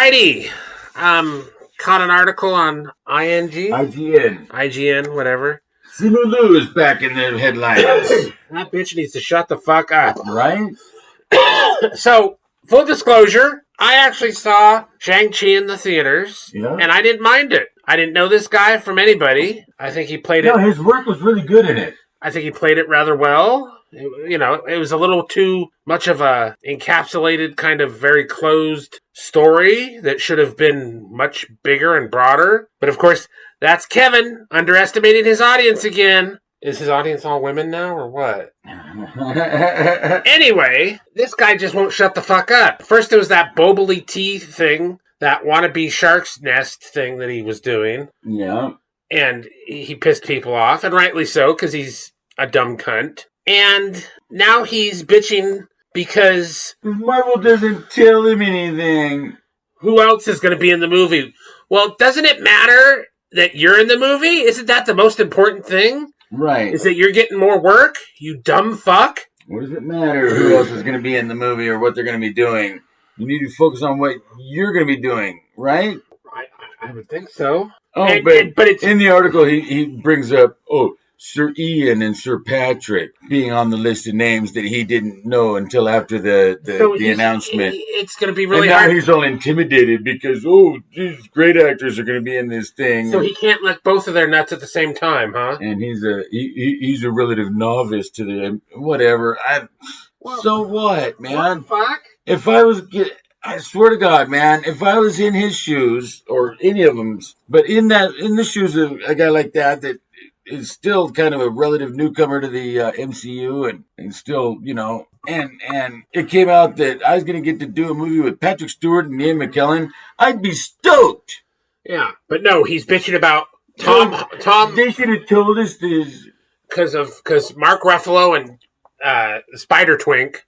Alrighty. Caught an article on IGN, whatever. Simu Liu is back in the headlines. That bitch needs to shut the fuck up. Right? So, full disclosure, I actually saw Shang-Chi in the theaters, and I didn't mind it. I didn't know this guy from anybody. I think he played it. No, his work was really good in it. I think he played it rather well. It was a little too much of a encapsulated kind of very closed story that should have been much bigger and broader. But of course, that's Kevin underestimating his audience again. Is his audience all women now or what? Anyway, this guy just won't shut the fuck up. First there was that Boboli tea thing, that wannabe shark's nest thing that he was doing. Yeah. And he pissed people off, and rightly so, because he's a dumb cunt. And now he's bitching because Marvel doesn't tell him anything. Who else is going to be in the movie? Well, doesn't it matter that you're in the movie? Isn't that the most important thing? Right. Is that you're getting more work, you dumb fuck? What does it matter who else is going to be in the movie or what they're going to be doing? You need to focus on what you're going to be doing, right? I would think so. Oh, but it's in the article, he brings up, Sir Ian and Sir Patrick being on the list of names that he didn't know until after the announcement. It's going to be really hard. And now he's all intimidated because, these great actors are going to be in this thing. So he can't lick both of their nuts at the same time, huh? And he's a relative novice to the whatever. So what, man? What the fuck? If I swear to God, man, if I was in his shoes or any of them's, but in the shoes of a guy like that is still kind of a relative newcomer to the MCU and still, and it came out that I was going to get to do a movie with Patrick Stewart and Ian McKellen, I'd be stoked. Yeah, but no, he's bitching about Tom. They should have told us this. Because Mark Ruffalo and Spider Twink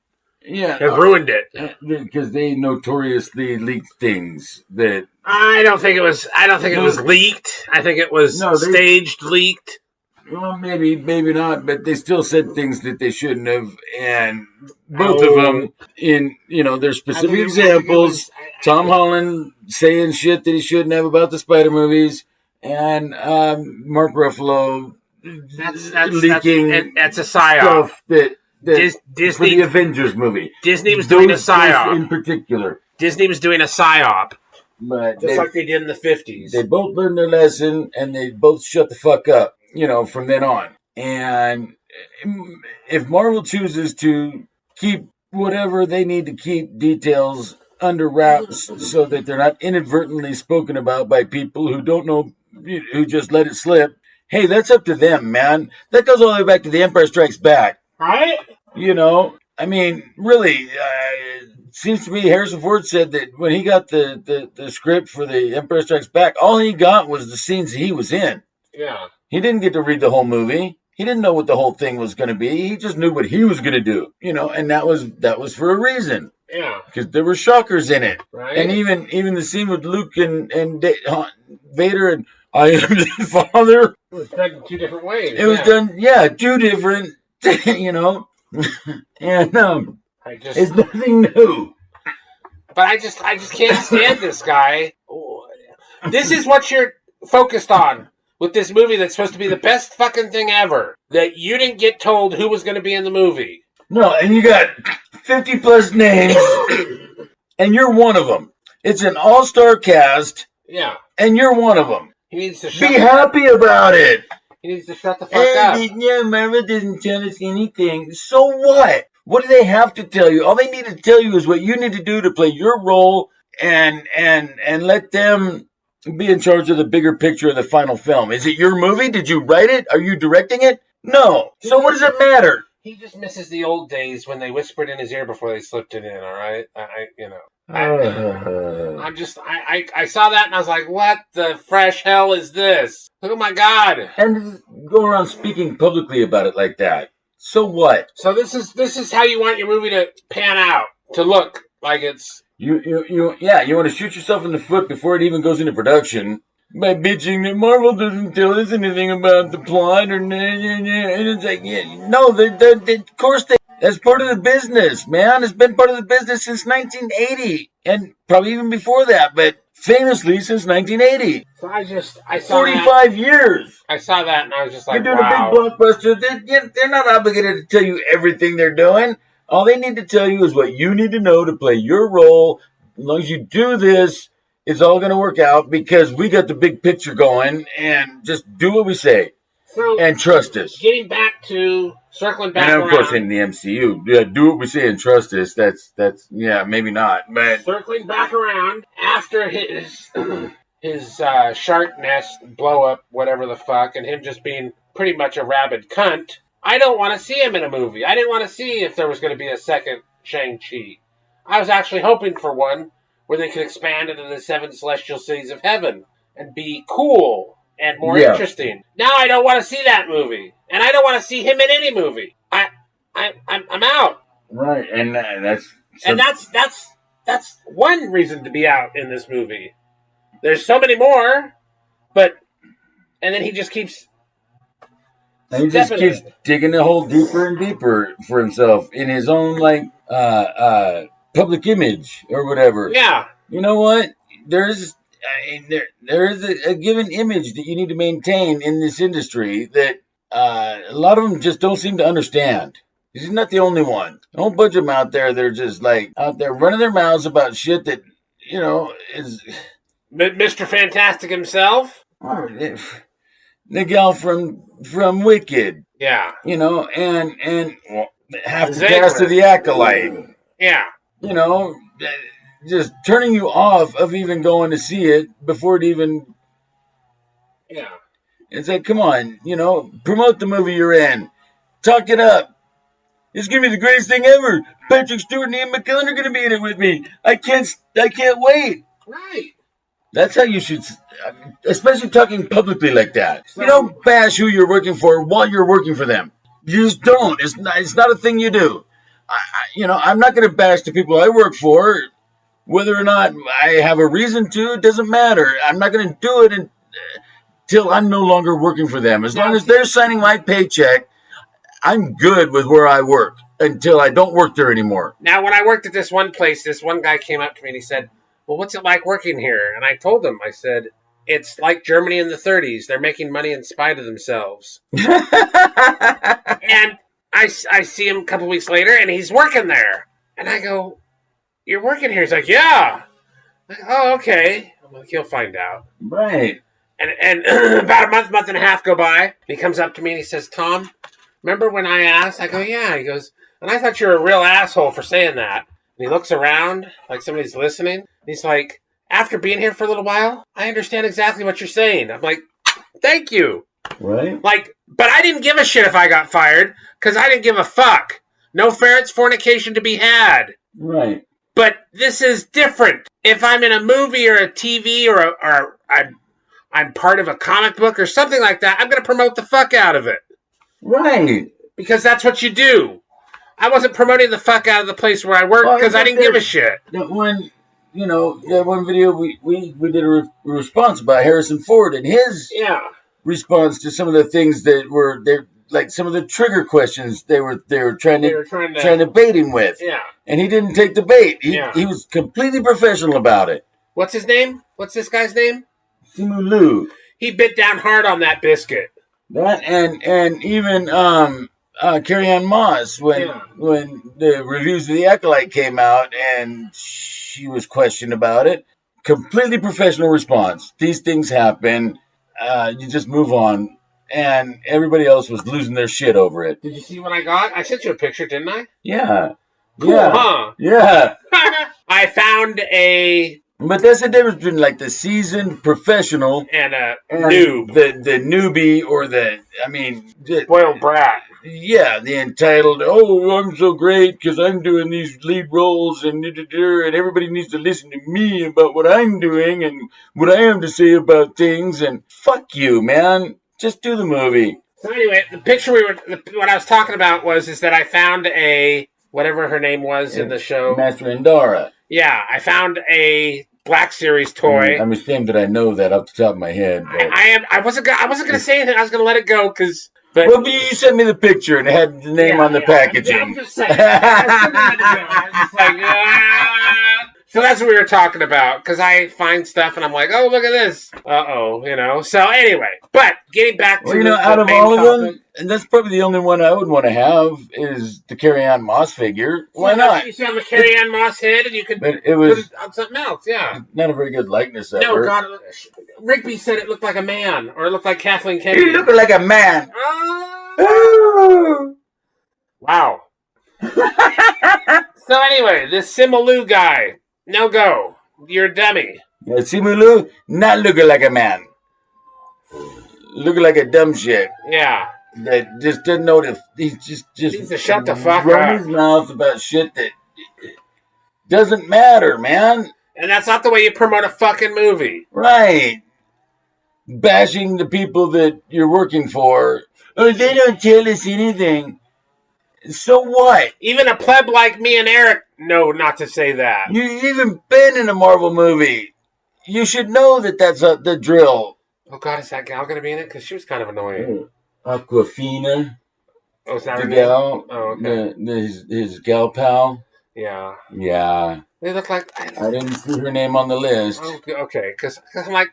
have ruined it. Because they notoriously leaked things that... I don't think it was leaked. I think it was staged leaked. Well, maybe not, but they still said things that they shouldn't have, and both of them in, their specific examples. Tom Holland saying shit that he shouldn't have about the Spider movies, and Mark Ruffalo leaking that's a psyop. Stuff that Disney for the Avengers movie. Disney was doing a psyop. In particular. Disney was doing a psyop. But just like they did in the 50s. They both learned their lesson, and they both shut the fuck up. From then on. And if Marvel chooses to keep whatever they need to keep details under wraps so that they're not inadvertently spoken about by people who don't know, who just let it slip, hey, that's up to them, man. That goes all the way back to The Empire Strikes Back. Right? Really, it seems to me Harrison Ford said that when he got the script for The Empire Strikes Back, all he got was the scenes he was in. Yeah. He didn't get to read the whole movie. He didn't know what the whole thing was going to be. He just knew what he was going to do, and that was for a reason. Yeah. Because there were shockers in it. Right. And even the scene with Luke and Vader and I am the Father. It was done in two different ways. It was done, two different, and it's nothing new. But I just can't stand this guy. This is what you're focused on. With this movie that's supposed to be the best fucking thing ever. That you didn't get told who was going to be in the movie. No, and you got 50 plus names, and you're one of them. It's an all-star cast. Yeah. And you're one of them. He needs to be happy about it. He needs to shut the fuck up. Yeah, Marvel doesn't tell us anything. So what? What do they have to tell you? All they need to tell you is what you need to do to play your role and let them be in charge of the bigger picture of the final film. Is it your movie? Did you write it? Are you directing it? No. So what does it matter? He just misses the old days when they whispered in his ear before they slipped it in, all right? I saw that and I was like, what the fresh hell is this? Oh my God. And go around speaking publicly about it like that. So what? So this is how you want your movie to pan out, to look like it's... You want to shoot yourself in the foot before it even goes into production by bitching that Marvel doesn't tell us anything about the plot and it's like, of course that's part of the business, man. It's been part of the business since 1980, and probably even before that, but famously since 1980. So I saw 45 years. I saw that and I was just like, You're doing wow. a big blockbuster. They're not obligated to tell you everything they're doing. All they need to tell you is what you need to know to play your role. As long as you do this, it's all going to work out because we got the big picture going, and just do what we say and trust us. Getting back to circling back and of course, around. in the MCU, yeah, do what we say and trust us. That's yeah, maybe not, but Circling back around after his shark nest blow up, whatever the fuck, and him just being pretty much a rabid cunt. I don't want to see him in a movie. I didn't want to see if there was going to be a second Shang-Chi. I was actually hoping for one where they could expand into the 7 celestial cities of heaven and be cool and more interesting. Now I don't want to see that movie, and I don't want to see him in any movie. I'm out. Right, and that's one reason to be out in this movie. There's so many more, and then he just keeps. And he just keeps digging the hole deeper and deeper for himself in his own public image or whatever. Yeah. You know what? There is a given image that you need to maintain in this industry that a lot of them just don't seem to understand. He's not the only one. A whole bunch of them out there, they're just out there running their mouths about shit that, is. Mr. Fantastic himself? The gal from Wicked. Yeah. And half the cast of The Acolyte. Yeah. Just turning you off of even going to see it before it even. Yeah. It's like, come on, promote the movie you're in. Talk it up. It's going to be the greatest thing ever. Patrick Stewart and Ian McKellen are going to be in it with me. I can't wait. Right. That's how you should, especially talking publicly like that. You don't bash who you're working for while you're working for them. You just don't. It's not a thing you do. I'm not going to bash the people I work for, whether or not I have a reason to. It doesn't matter. I'm not going to do it until I'm no longer working for them. As long as they're signing my paycheck, I'm good with where I work until I don't work there anymore. Now, when I worked at this one place, this one guy came up to me and he said, well, what's it like working here? And I told him, I said, it's like Germany in the 30s. They're making money in spite of themselves. And I see him a couple weeks later, and he's working there. And I go, you're working here? He's like, yeah. I'm like, oh, okay. I'm like, he'll find out. Right. And about a month and a half go by. He comes up to me and he says, Tom, remember when I asked? I go, yeah. He goes, and I thought you were a real asshole for saying that. And he looks around like somebody's listening. He's like, after being here for a little while, I understand exactly what you're saying. I'm like, thank you. Right. But I didn't give a shit if I got fired because I didn't give a fuck. No ferrets fornication to be had. Right. But this is different. If I'm in a movie or a TV or I'm part of a comic book or something like that, I'm going to promote the fuck out of it. Right. Because that's what you do. I wasn't promoting the fuck out of the place where I work because I didn't give a shit. That one video we did a response about Harrison Ford and his response to some of the things that were there, like some of the trigger questions they were trying to bait him with. Yeah. And he didn't take the bait. He was completely professional about it. What's his name? What's this guy's name? Simu Liu. He bit down hard on that biscuit. That and even Carrie-Anne Moss when the reviews of The Acolyte came out and she was questioned about it. Completely professional response. These things happen. You just move on. And everybody else was losing their shit over it. Did you see what I got? I sent you a picture, didn't I? Yeah. Cool, huh? Yeah. I found a... But that's the difference between the seasoned professional and a noob. The newbie or spoiled brat. Yeah, the entitled, oh, I'm so great because I'm doing these lead roles and everybody needs to listen to me about what I'm doing and what I have to say about things. And fuck you, man. Just do the movie. So anyway, the picture what I was talking about is that I found a, whatever her name was in the show. Master Indara. Yeah, I found a Black Series toy. I'm ashamed that I know that off the top of my head. But... I wasn't gonna say anything. I was gonna let it go because. But you sent me the picture and it had the name on the packaging. I'm just saying. I was just like, So that's what we were talking about, because I find stuff and I'm like, oh, look at this. Uh-oh, you know. So anyway, but getting back to out the of main all topic. of them, and that's probably the only one I would want to have is the Carrie-Ann Moss figure. Why not? You have a Carrie-Ann Moss head, and you could But it put was it on something else, yeah. not a very good likeness of No, her. God, Rigby said it looked like a man, or it looked like Kathleen Kennedy. You look like a man. Wow. So anyway, this Simu Liu guy, no go. You're a dummy. Simu Liu, not looking like a man. Looking like a dumb shit. Yeah. That just doesn't know that he's just needs to shut the fuck run up. his mouth about shit that doesn't matter, man. And that's not the way you promote a fucking movie. Right. Bashing the people that you're working for. Oh, they don't tell us anything. So what? Even a pleb like me and Eric know not to say that. You've even been in a Marvel movie. You should know that that's the drill. Oh, God, is that gal going to be in it? Because she was kind of annoying. Aquafina. Oh, is that The her gal. name? Oh, okay. His gal pal. Yeah. Yeah. They look like... I didn't see her name on the list. Oh, okay. Because I'm like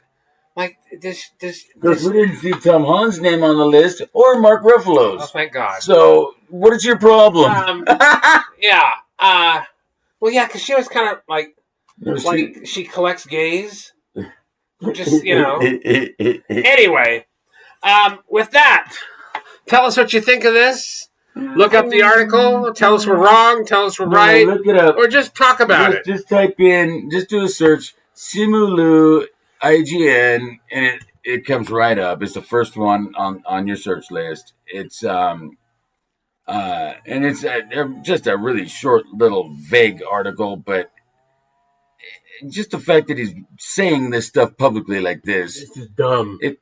this... Because we didn't see Tom Holland's name on the list or Mark Ruffalo's. Oh, thank God. So, what is your problem? Yeah. Well, yeah, because she was kind of like she collects gays. Just, you know. Anyway, with that, tell us what you think of this. Look up the article. Tell us we're wrong. Tell us we're right. Look it up. Or just talk about it. Just type in, just do a search, Simu Liu IGN, and it comes right up. It's the first one on your search list. It's and it's just a really short, little, vague article, but just the fact that he's saying this stuff publicly like this, This is dumb. It's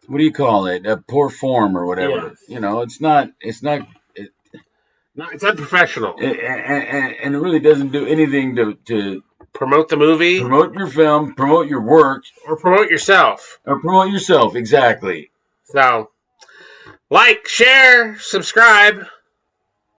what do you call it? A poor form or whatever. Yes. You know, it's not. No, it's unprofessional. And it really doesn't do anything to Promote the movie. promote your film, promote your work, Or promote yourself. or promote yourself. Exactly. So, like, share, subscribe.